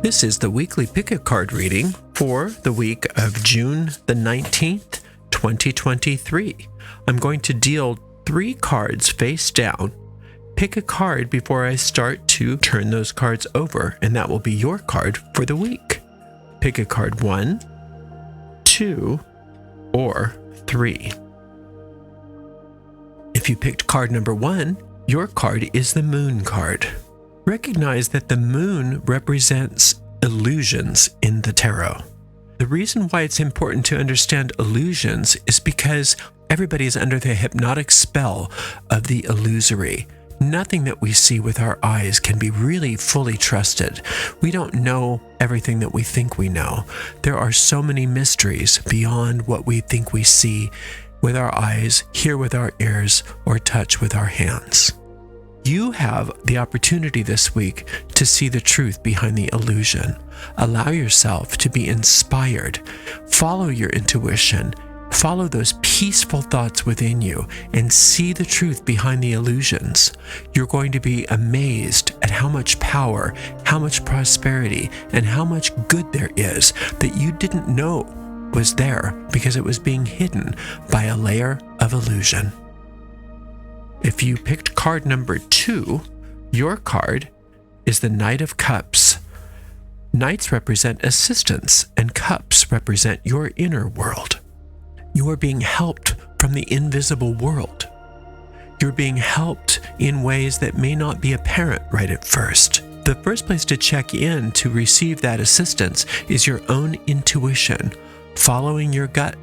This is the weekly pick a card reading for the week of June the 19th, 2023. I'm going to deal 3 cards face down. Pick a card before I start to turn those cards over, and that will be your card for the week. Pick a card 1, 2, or 3. If you picked card number 1, your card is the Moon card. Recognize that the moon represents illusions in the tarot. The reason why it's important to understand illusions is because everybody is under the hypnotic spell of the illusory. Nothing that we see with our eyes can be really fully trusted. We don't know everything that we think we know. There are so many mysteries beyond what we think we see with our eyes, hear with our ears, or touch with our hands. You have the opportunity this week to see the truth behind the illusion. Allow yourself to be inspired. Follow your intuition. Follow those peaceful thoughts within you and see the truth behind the illusions. You're going to be amazed at how much power, how much prosperity, and how much good there is that you didn't know was there because it was being hidden by a layer of illusion. If you picked card number 2, your card is the Knight of Cups. Knights represent assistance, and cups represent your inner world. You are being helped from the invisible world. You're being helped in ways that may not be apparent right at first. The first place to check in to receive that assistance is your own intuition, following your gut,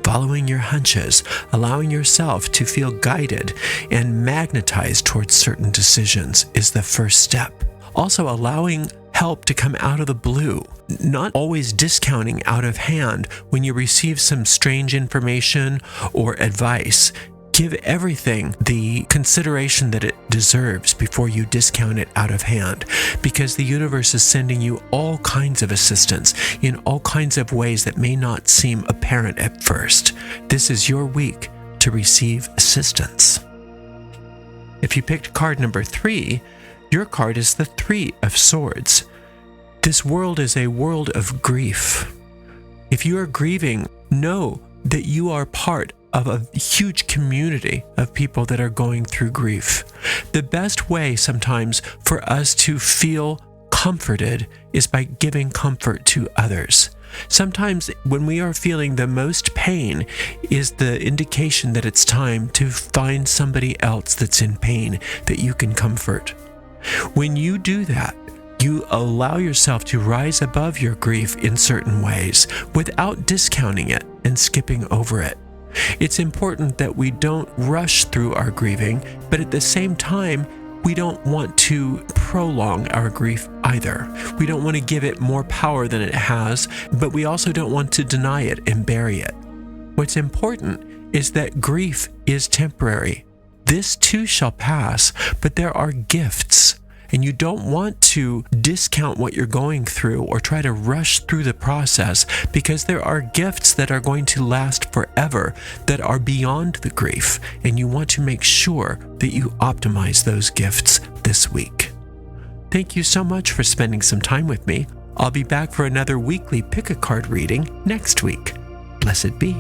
following your hunches, allowing yourself to feel guided and magnetized towards certain decisions is the first step. Also, allowing help to come out of the blue, not always discounting out of hand when you receive some strange information or advice. Give everything the consideration that it deserves before you discount it out of hand, because the universe is sending you all kinds of assistance in all kinds of ways that may not seem apparent at first. This is your week to receive assistance. If you picked card number 3, your card is the 3 of Swords. This world is a world of grief. If you are grieving, know that you are part of a huge community of people that are going through grief. The best way sometimes for us to feel comforted is by giving comfort to others. Sometimes when we are feeling the most pain is the indication that it's time to find somebody else that's in pain that you can comfort. When you do that, you allow yourself to rise above your grief in certain ways without discounting it and skipping over it. It's important that we don't rush through our grieving, but at the same time, we don't want to prolong our grief either. We don't want to give it more power than it has, but we also don't want to deny it and bury it. What's important is that grief is temporary. This too shall pass, but there are gifts. And you don't want to discount what you're going through or try to rush through the process, because there are gifts that are going to last forever that are beyond the grief, and you want to make sure that you optimize those gifts this week. Thank you so much for spending some time with me. I'll be back for another weekly pick a card reading next week. Blessed be.